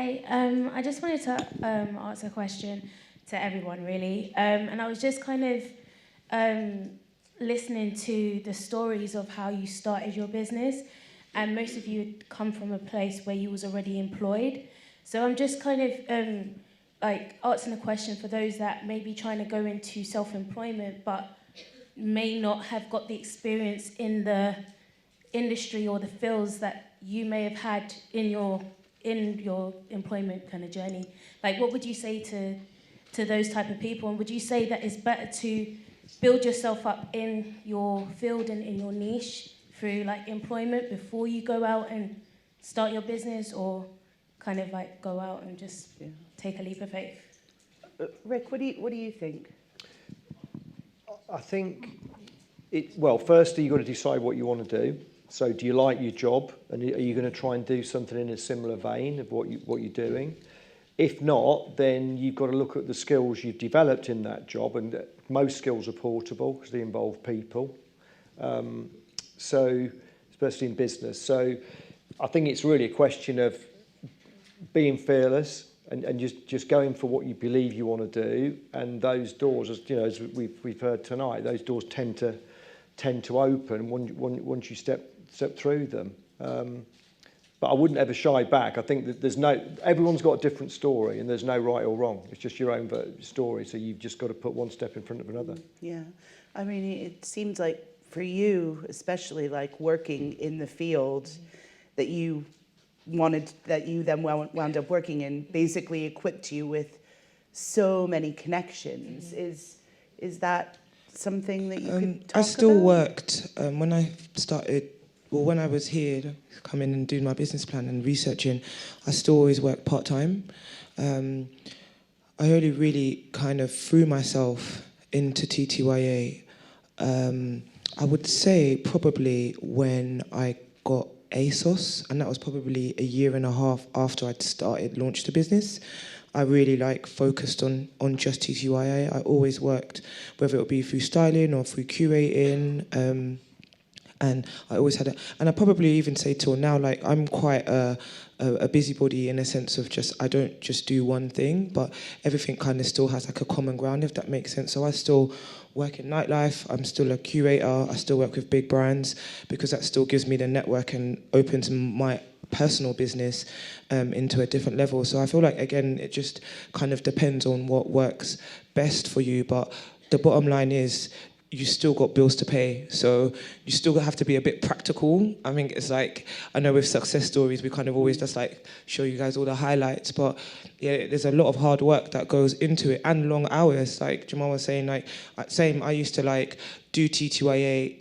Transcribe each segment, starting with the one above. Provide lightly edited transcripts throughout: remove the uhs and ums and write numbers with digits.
Hi, I just wanted to ask a question to everyone, really. And I was just kind of listening to the stories of how you started your business, and most of you had come from a place where you was already employed. So I'm just kind of like asking a question for those that may be trying to go into self-employment, but may not have got the experience in the industry or the fields that you may have had in your employment kind of journey. Like, what would you say to those type of people? And would you say that it's better to build yourself up in your field and in your niche through like employment before you go out and start your business, or kind of like go out and just take a leap of faith? Rick, what do you think? I think firstly, you've got to decide what you want to do. So do you like your job, and are you going to try and do something in a similar vein of what you're doing? If not, then you've got to look at the skills you've developed in that job, and most skills are portable because they involve people. So especially in business. So I think it's really a question of being fearless and just going for what you believe you want to do. And those doors, as you know, as we've heard tonight, those doors tend to open once you step through them. But I wouldn't ever shy back. I think that everyone's got a different story, and there's no right or wrong. It's just your own story. So you've just got to put one step in front of another. Yeah, I mean, it seems like for you, especially like working in the field that you then wound up working in, basically equipped you with so many connections. Is that something that you could talk about? I still worked when I started. Well, when I was here, coming and doing my business plan and researching, I still always worked part-time. I only really kind of threw myself into TTYA, I would say probably when I got ASOS, and that was probably a year and a half after I'd launched the business. I really focused on just TTYA. I always worked, whether it would be through styling or through curating, and I always had and I probably even say till now, I'm quite a busybody in a sense of I don't just do one thing, but everything kind of still has a common ground, if that makes sense. So I still work in nightlife, I'm still a curator, I still work with big brands, because that still gives me the network and opens my personal business into a different level. So I feel like, again, it just kind of depends on what works best for you, but the bottom line is, you still got bills to pay, so you still have to be a bit practical. I mean, it's I know with success stories, we kind of always just show you guys all the highlights, but yeah, there's a lot of hard work that goes into it, and long hours. Like Jamal was saying, same. I used to do TTYA,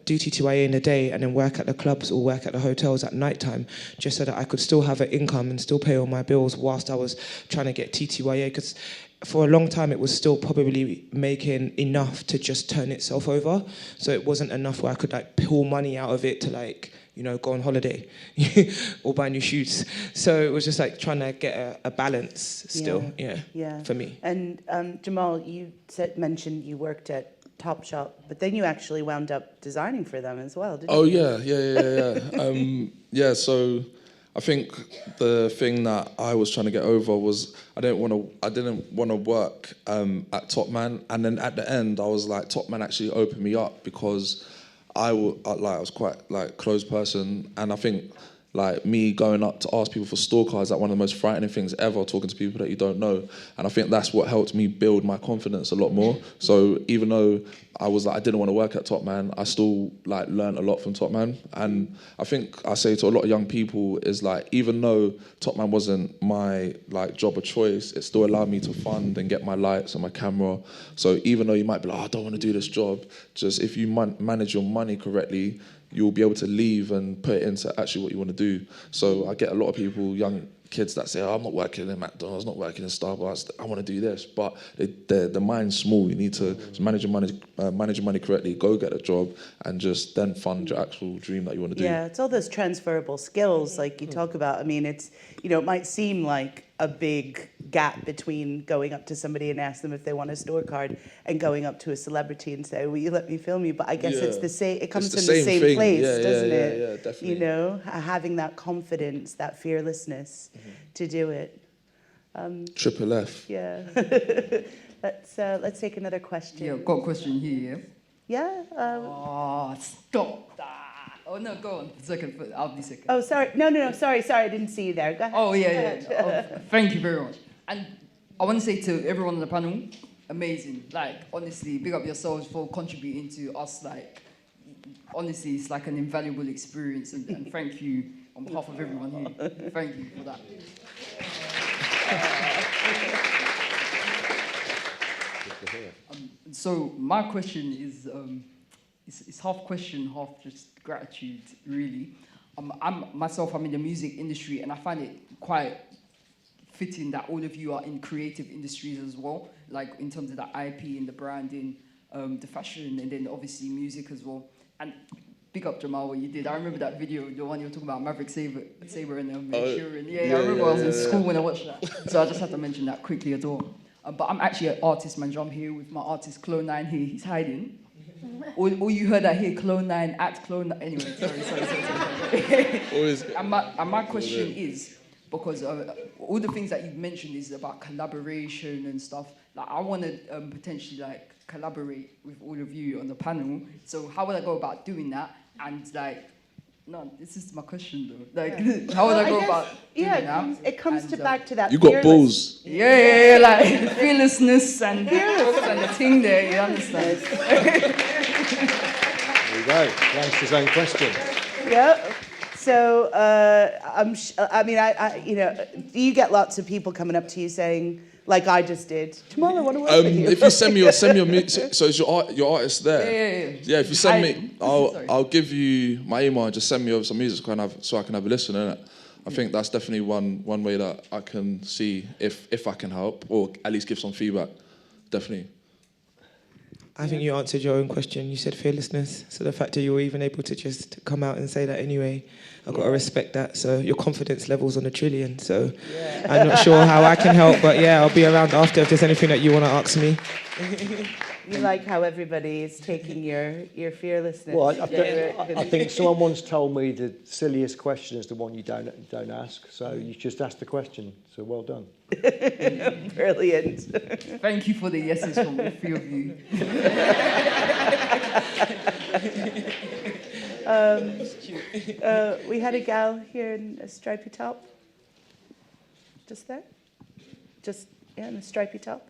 do TTYA in the day, and then work at the clubs or work at the hotels at night time, just so that I could still have an income and still pay all my bills whilst I was trying to get TTYA, because for a long time, it was still probably making enough to just turn itself over. So it wasn't enough where I could pull money out of it to go on holiday or buy new shoes. So it was just trying to get a balance still, for me. And Jamal, you mentioned you worked at Topshop, but then you actually wound up designing for them as well, didn't you? Yeah. So I think the thing that I was trying to get over was I didn't want to work at Top Man, and then at the end I was Top Man actually opened me up, because I was quite closed person, and I think me going up to ask people for store cards, one of the most frightening things ever, talking to people that you don't know. And I think that's what helped me build my confidence a lot more. So even though I was I didn't want to work at Top Man, I still learned a lot from Top Man. And I think I say to a lot of young people is even though Top Man wasn't my job of choice, it still allowed me to fund and get my lights and my camera. So even though you might be I don't want to do this job, just if you manage your money correctly, you'll be able to leave and put it into actually what you want to do. So I get a lot of people, young kids that say, I'm not working in McDonald's, not working in Starbucks, I want to do this. But the mind's small. You need to manage your money correctly, go get a job, and just then fund your actual dream that you want to do. Yeah, it's all those transferable skills you talk about. I mean, it's, it might seem like a big gap between going up to somebody and ask them if they want a store card and going up to a celebrity and say, will you let me film you? But I guess it's the same, it comes from the same thing. place, Yeah, doesn't it? Yeah, definitely. You know, having that confidence, that fearlessness to do it. Triple F. Yeah. Let's take another question. Yeah, got a question here. Yeah? Oh, stop that. Oh, no, go on. Second, I'll be second. Oh, sorry. No, sorry, I didn't see you there. Go ahead. Oh, yeah. Oh, thank you very much. And I want to say to everyone on the panel, amazing. Like, honestly, big up yourselves for contributing to us. Like, honestly, it's like an invaluable experience. And thank you on behalf of everyone here. Thank you for that. So my question is, it's half question, half just gratitude, really. I'm in the music industry, and I find it quite fitting that all of you are in creative industries as well, like in terms of the IP and the branding, the fashion, and then obviously music as well. And big up Jamal, what you did. I remember that video, the one you were talking about, Maverick Saber and Sheeran. Yeah, I remember I was in school when I watched that. So I just had to mention that quickly as well. But I'm actually an artist manager. I'm here with my artist Clone9 here. He's hiding. All you heard that here, Clone9 at Clone9. Anyway, sorry. And my question is, because all the things that you've mentioned is about collaboration and stuff. Like, I want to potentially like collaborate with all of you on the panel. So how would I go about doing that? And like, no, this is my question though. Like, how would I go about doing that? It comes back to that. You got balls. Yeah, like fearlessness and the thing there. You understand? There you go. He answered his own question. Yeah. So do you get lots of people coming up to you saying, like I just did, Jamal, I want to work with you? If you send me your music, so is your artist there? Yeah. If you send me, I'll give you my email and just send me over some music so I can have a listen, innit? I think that's definitely one way that I can see if I can help or at least give some feedback. Definitely. I think you answered your own question. You said fearlessness. So the fact that you were even able to just come out and say that anyway, I've got to respect that. So your confidence level's on 1 trillion. So I'm not sure how I can help, but yeah, I'll be around after if there's anything that you want to ask me. You like how everybody is taking your fearlessness. Well, I think someone once told me the silliest question is the one you don't ask. So you just ask the question. So well done. Brilliant. Thank you for the yeses from the three of you. We had a gal here in a stripy top. Just there? In a stripy top.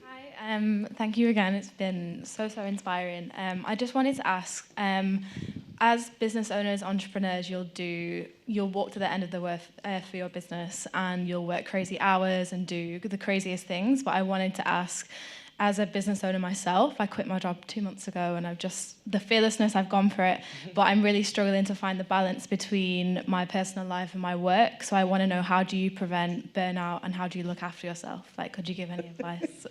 Hi, thank you again. It's been so inspiring. I just wanted to ask, as business owners, entrepreneurs, you'll walk to the end of the earth for your business and you'll work crazy hours and do the craziest things. But I wanted to ask, as a business owner myself, I quit my job 2 months ago and the fearlessness, I've gone for it, but I'm really struggling to find the balance between my personal life and my work. So I want to know, how do you prevent burnout and how do you look after yourself? Like, could you give any advice?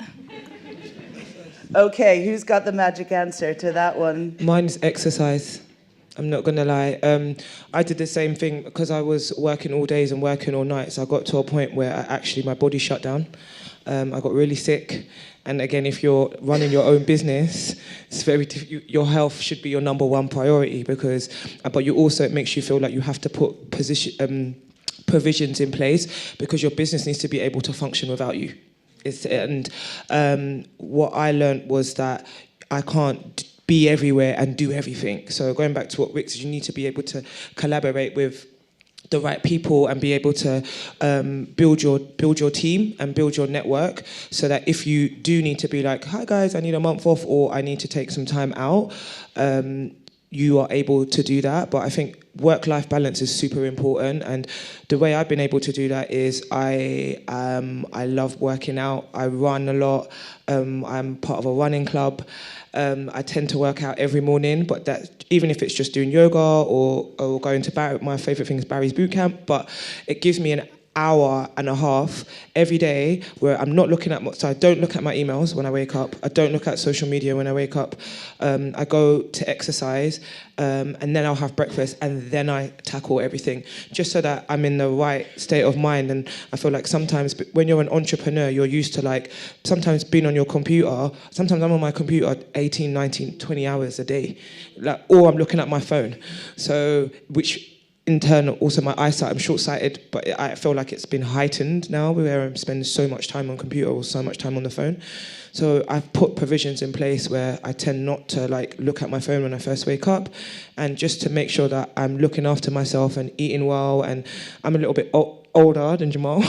Okay, who's got the magic answer to that one? Mine's exercise. I'm not going to lie. I did the same thing because I was working all days and working all nights. I got to a point where my body shut down. I got really sick. And again, if you're running your own business, it's your health should be your number one priority but you also, it makes you feel like you have to put provisions in place because your business needs to be able to function without you. What I learned was that I can't be everywhere and do everything. So going back to what Rick said, you need to be able to collaborate with the right people and be able to build your team and build your network so that if you do need to be like, hi guys, I need a month off or I need to take some time out, you are able to do that. But I think work-life balance is super important, and the way I've been able to do that is I love working out. I run a lot. I'm part of a running club. I tend to work out every morning, but that even if it's just doing yoga or going to Barry, my favourite thing is Barry's boot camp, but it gives me hour and a half every day where I'm not looking at, so I don't look at my emails when I wake up, I don't look at social media when I wake up, I go to exercise, and then I'll have breakfast, and then I tackle everything, just so that I'm in the right state of mind. And I feel like sometimes when you're an entrepreneur, you're used to like sometimes being on your computer. Sometimes I'm on my computer 18, 19, 20 hours a day, like, or I'm looking at my phone. So, which in turn, also my eyesight, I'm short-sighted, but I feel like it's been heightened now where I'm spending so much time on computer or so much time on the phone. So I've put provisions in place where I tend not to like look at my phone when I first wake up, and just to make sure that I'm looking after myself and eating well. And I'm a little bit older than Jamal,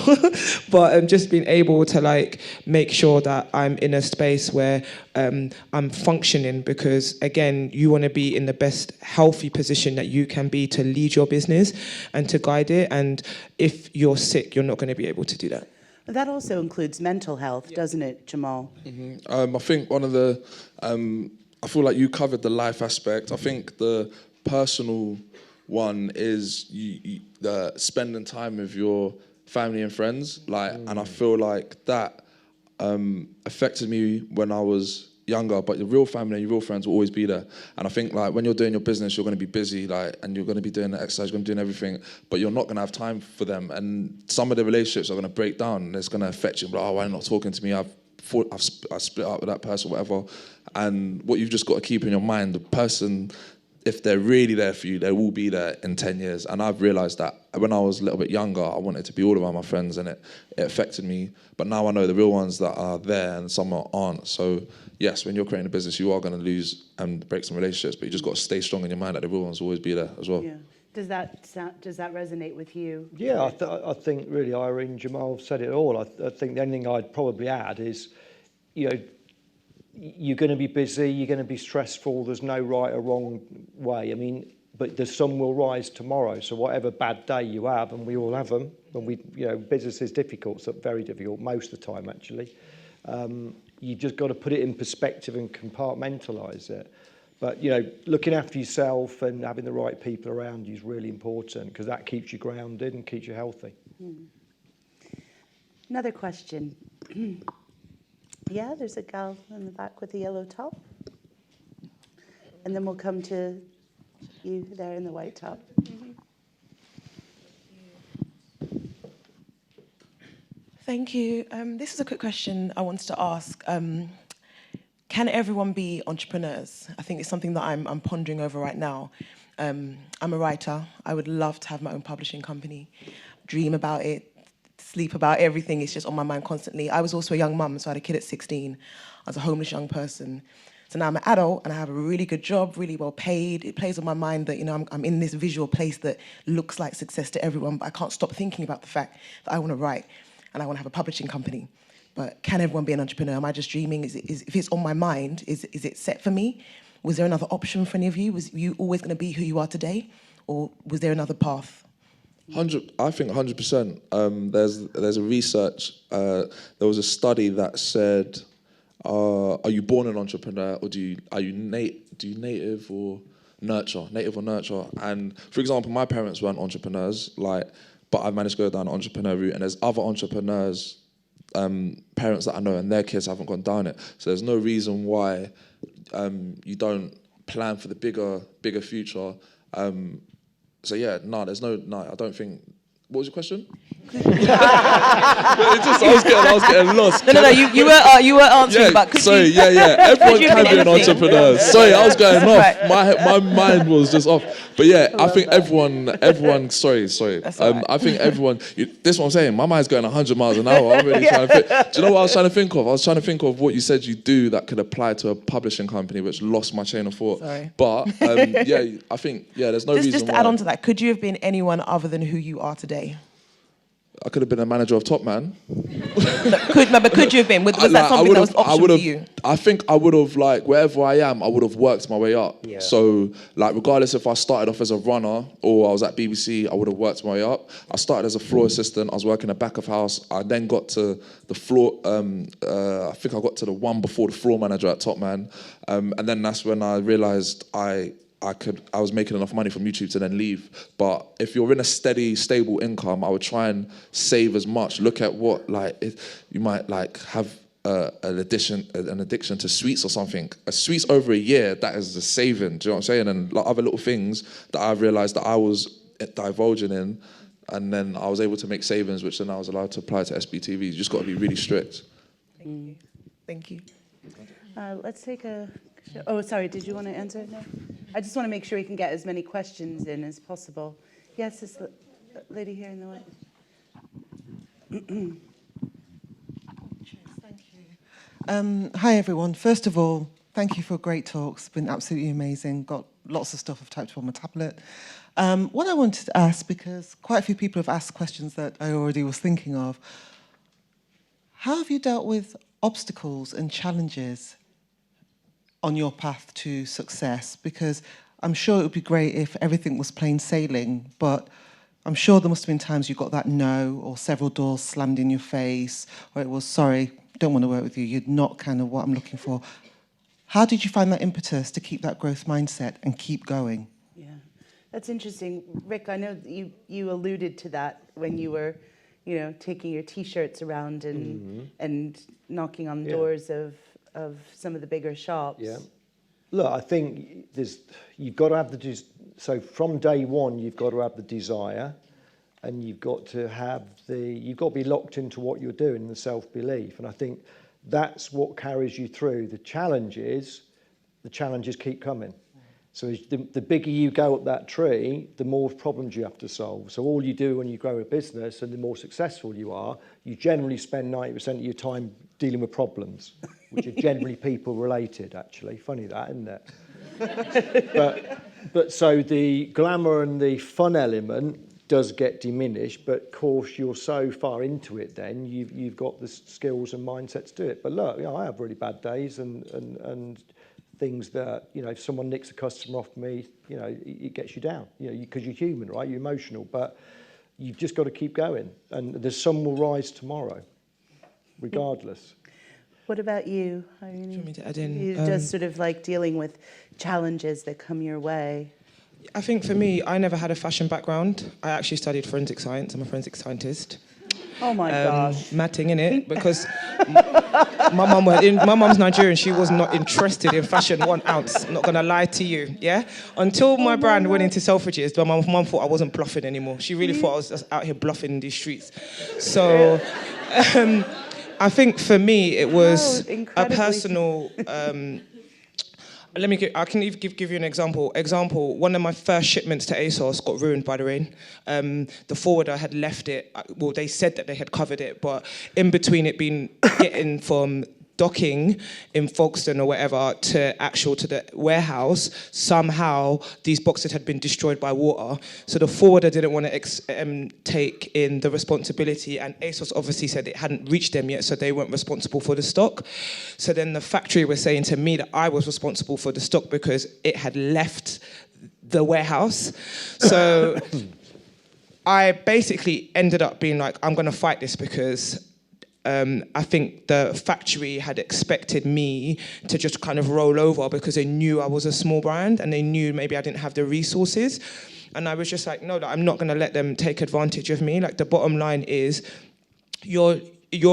but I'm just being able to like make sure that I'm in a space where I'm functioning, because again, you want to be in the best healthy position that you can be to lead your business and to guide it. And if you're sick, you're not going to be able to do that. That also includes mental health, doesn't it, Jamal? I think one of the, I feel like you covered the life aspect. I think the personal one is the spending time with your family and friends, like, and I feel like that affected me when I was younger, but your real family and your real friends will always be there. And I think like when you're doing your business, you're going to be busy, like, and you're going to be doing the exercise, you're going to be doing everything, but you're not going to have time for them. And some of the relationships are going to break down, and it's going to affect you. Like, oh, why are you not talking to me? I split up with that person, whatever. And what you've just got to keep in your mind, the person, if they're really there for you, they will be there in 10 years. And I've realised that when I was a little bit younger, I wanted to be all around my friends, and it affected me. But now I know the real ones that are there and some aren't. So yes, when you're creating a business, you are going to lose and break some relationships, but you just got to stay strong in your mind that the real ones will always be there as well. Yeah. Does that resonate with you? Yeah, I think really Irene, Jamal said it all. I think the only thing I'd probably add is, you know, you're going to be busy, you're going to be stressful, there's no right or wrong way. I mean, but the sun will rise tomorrow. So whatever bad day you have, and we all have them, and business is difficult, so very difficult most of the time actually. You've just got to put it in perspective and compartmentalise it. But, looking after yourself and having the right people around you is really important, because that keeps you grounded and keeps you healthy. Another question. Yeah, there's a gal in the back with the yellow top. And then we'll come to you there in the white top. Thank you. This is a quick question I wanted to ask. Can everyone be entrepreneurs? I think it's something that I'm pondering over right now. I'm a writer. I would love to have my own publishing company, dream about it, sleep about everything. It's just on my mind constantly. I was also a young mum, so I had a kid at 16. I was a homeless young person. So now I'm an adult and I have a really good job, really well paid. It plays on my mind that, I'm in this visual place that looks like success to everyone, but I can't stop thinking about the fact that I want to write and I want to have a publishing company. But can everyone be an entrepreneur? Am I just dreaming? If it's on my mind, is it set for me? Was there another option for any of you? Was you always going to be who you are today? Or was there another path? I think 100%. There's a research. There was a study that said, are you born an entrepreneur, or are you native or nurture? And for example, my parents weren't entrepreneurs, but I've managed to go down the entrepreneur route, and there's other entrepreneurs, parents that I know, and their kids haven't gone down it. So there's no reason why you don't plan for the bigger future. So yeah, I don't think. What was your question? I was getting lost. No. You were answering, but could you? Everyone can be an entrepreneur. Sorry, I was going off. My mind was just off. But yeah, I think everyone. Sorry. Right. I think everyone. This is what I'm saying. My mind's going 100 miles an hour. I'm really trying to think. Do you know what I was trying to think of? I was trying to think of what you said you do that could apply to a publishing company, which lost my chain of thought. Sorry. But I think there's no reason. Just to add on to that, could you have been anyone other than who you are today? I could have been a manager of Top Man. But could you have been? Was that something that was optional for you? I think I would have, wherever I am, I would have worked my way up. Yeah. So, regardless if I started off as a runner or I was at BBC, I would have worked my way up. I started as a floor assistant. I was working at back of house. I then got to the floor. I think I got to the one before the floor manager at Top Man. And then that's when I realised I I was making enough money from YouTube to then leave. But if you're in a steady, stable income, I would try and save as much. Look at what, like, you might like have an addiction to sweets or something. A sweets over a year, that is a saving. Do you know what I'm saying? And like other little things that I've realised that I was divulging in, and then I was able to make savings, which then I was allowed to apply to SBTV. You just got to be really strict. Thank you. Thank you. Let's take a... Oh, sorry, did you want to answer? No? I just want to make sure we can get as many questions in as possible. Yes, this lady here in the white. Hi, everyone. First of all, thank you for great talks. Been absolutely amazing. Got lots of stuff I've typed on my tablet. What I wanted to ask, because quite a few people have asked questions that I already was thinking of, how have you dealt with obstacles and challenges on your path to success? Because I'm sure it would be great if everything was plain sailing, but I'm sure there must have been times you got that no, or several doors slammed in your face, or it was, sorry, don't want to work with you, you're not kind of what I'm looking for. How did you find that impetus to keep that growth mindset and keep going? Yeah, that's interesting. Rick, I know that you alluded to that when you were, taking your T-shirts around and knocking on the doors of some of the bigger shops. Yeah. Look, I think you've got to have so from day one, you've got to have the desire, and you've got to be locked into what you're doing, the self-belief. And I think that's what carries you through. The challenges keep coming. So the bigger you go up that tree, the more problems you have to solve. So all you do when you grow a business and the more successful you are, you generally spend 90% of your time dealing with problems, which are generally people related, actually. Funny that, isn't it? But so the glamour and the fun element does get diminished, but of course you're so far into it then, you've got the skills and mindset to do it. But look, I have really bad days and things that, if someone nicks a customer off me, it gets you down, because you're human, right? You're emotional, but you've just got to keep going. And the sun will rise tomorrow, regardless. What about you, Irene? Do you want me to add in? You just sort of like dealing with challenges that come your way. I think for me, I never had a fashion background. I actually studied forensic science. I'm a forensic scientist. Oh my gosh. Matting in it, because my mum's Nigerian. She was not interested in fashion 1 ounce. I'm not gonna lie to you, yeah. Until my brand went into Selfridges, my mum thought I wasn't bluffing anymore. She really thought I was just out here bluffing in these streets. So, I think for me it was a personal. I can give you an example. One of my first shipments to ASOS got ruined by the rain. The forwarder had left it, well, they said that they had covered it, but in between it being getting from docking in Folkestone or whatever to the warehouse, somehow these boxes had been destroyed by water. So the forwarder didn't want to take in the responsibility, and ASOS obviously said it hadn't reached them yet, so they weren't responsible for the stock. So then the factory was saying to me that I was responsible for the stock because it had left the warehouse. So I basically ended up being like, I'm going to fight this because I think the factory had expected me to just kind of roll over because they knew I was a small brand and they knew maybe I didn't have the resources. And I was just like, no, I'm not going to let them take advantage of me. Like, the bottom line is you're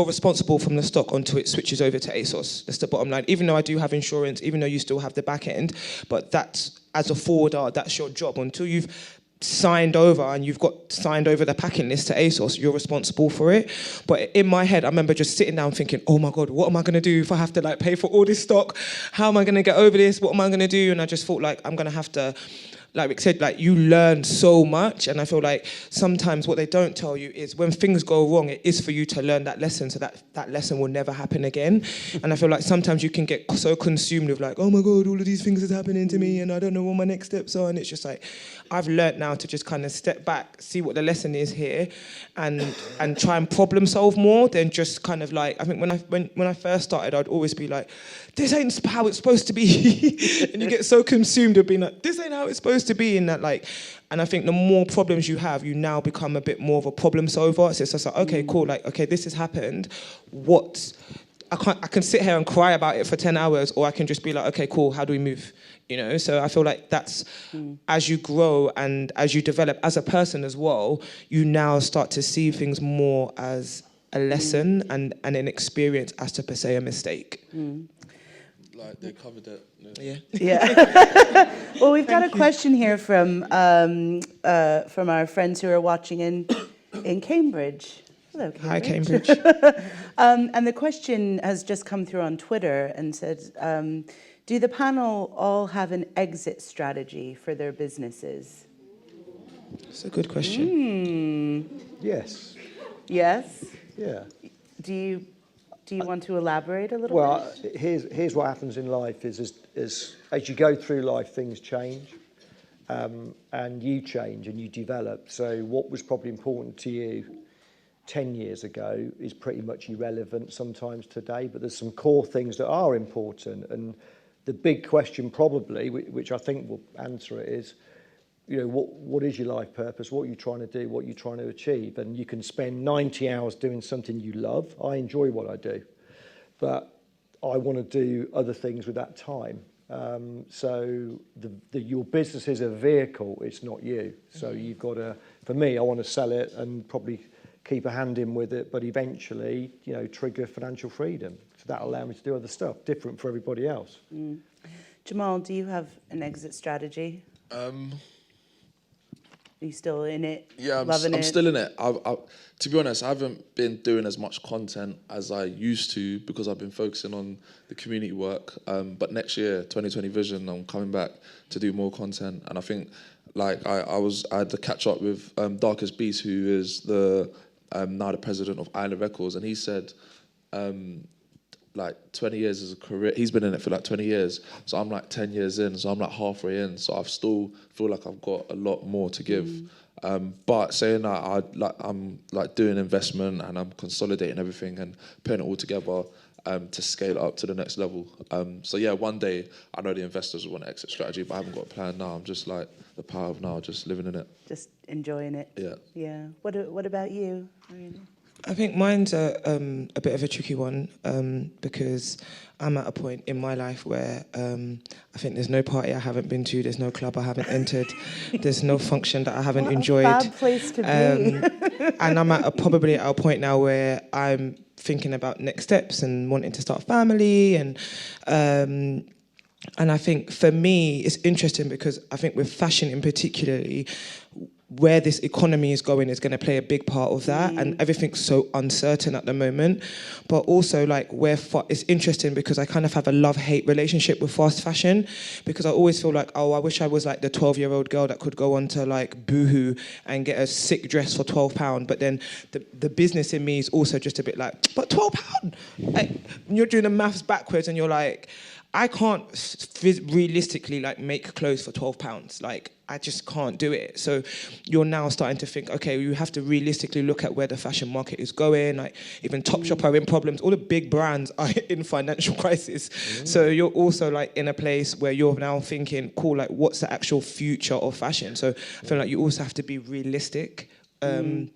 responsible from the stock until it switches over to ASOS. That's the bottom line. Even though I do have insurance, even though you still have the back end, but that's, as a forwarder, that's your job. Until you've signed over and you've got signed over the packing list to ASOS, you're responsible for it. But in my head, I remember just sitting down thinking, oh my God, what am I going to do if I have to pay for all this stock? How am I going to get over this? What am I going to do? And I just thought I'm going to have to, like Rick said, you learn so much. And I feel like sometimes what they don't tell you is when things go wrong, it is for you to learn that lesson so that lesson will never happen again. And I feel like sometimes you can get so consumed with oh my God, all of these things is happening to me and I don't know what my next steps are. And it's just I've learnt now to just kind of step back, see what the lesson is here and try and problem solve more than just kind of I think when I first started, I'd always be this ain't how it's supposed to be. And you get so consumed with being this ain't how it's supposed to be, in that and I think the more problems you have, you now become a bit more of a problem solver. So it's just okay, cool, okay, this has happened. I can sit here and cry about it for 10 hours, or I can just be like, okay, cool, how do we move? You know, so I feel like that's, as you grow and as you develop as a person as well, you now start to see things more as a lesson and an experience as to per se a mistake. Like they covered it. Yeah. Yeah. Well, we've got a question here from our friends who are watching in Cambridge. Hello, Cambridge. Hi, Cambridge. And the question has just come through on Twitter and said, do the panel all have an exit strategy for their businesses? That's a good question. Yes. Yes? Yeah. Do you want to elaborate a little Well, bit? here's what happens in life is as you go through life, things change, and you change and you develop. So what was probably important to you 10 years ago is pretty much irrelevant sometimes today, but there's some core things that are important. And the big question probably, which I think will answer it, is, you know, what is your life purpose? What are you trying to do? What are you trying to achieve? And you can spend 90 hours doing something you love. I enjoy what I do, but I want to do other things with that time. So your business is a vehicle, it's not you. So you've got to, for me, I want to sell it and probably keep a hand in with it, but eventually, you know, trigger financial freedom. So that'll allow me to do other stuff, different for everybody else. Jamal, do you have an exit strategy? Are you still in it? Yeah, I'm still in it. To be honest, I haven't been doing as much content as I used to because I've been focusing on the community work. But next year, 2020 Vision, I'm coming back to do more content. And I think, like, I had to catch up with Darkest Beast, who is now the president of Island Records, and he said, like 20 years as a career, he's been in it for like 20 years, so I'm like 10 years in, so I'm like halfway in, so I still feel like I've got a lot more to give. But saying that, I'm like doing investment and I'm consolidating everything and putting it all together to scale it up to the next level. So yeah, one day I know the investors will want an exit strategy, but I haven't got a plan now. I'm just like the power of now, just living in it. Just enjoying it. Yeah. Yeah. What about you, Irene? I think mine's a bit of a tricky one because I'm at a point in my life where I think there's no party I haven't been to, there's no club I haven't entered, there's no function that I haven't enjoyed. What a fab place to be. And I'm probably at a point now where I'm thinking about next steps and wanting to start a family and I think for me it's interesting because I think with fashion in particularly, where this economy is going is going to play a big part of that, and everything's so uncertain at the moment. But also, like, it's interesting because I kind of have a love-hate relationship with fast fashion because I always feel like, oh, I wish I was like the 12-year-old girl that could go onto like Boohoo and get a sick dress for £12. But then the business in me is also just a bit like, but £12? Like, you're doing the maths backwards and you're like, I can't realistically like make clothes for £12. Like, I just can't do it. So you're now starting to think, okay, you have to realistically look at where the fashion market is going. Like, even Topshop are in problems. All the big brands are in financial crisis. So you're also like in a place where you're now thinking, cool, like what's the actual future of fashion? So I feel like you also have to be realistic and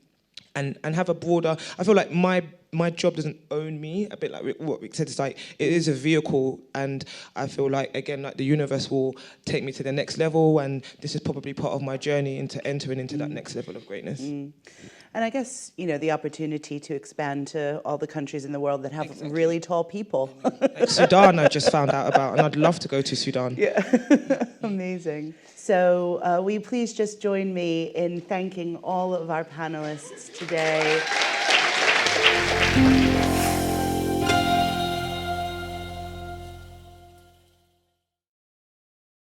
have a broader, I feel like my job doesn't own me, a bit like what Rick said. It's like, it is a vehicle, and I feel like, again, like the universe will take me to the next level, and this is probably part of my journey into entering into that next level of greatness. And I guess, you know, the opportunity to expand to all the countries in the world that have really tall people. Like Sudan, I just found out about, and I'd love to go to Sudan. Yeah, amazing. So will you please just join me in thanking all of our panelists today.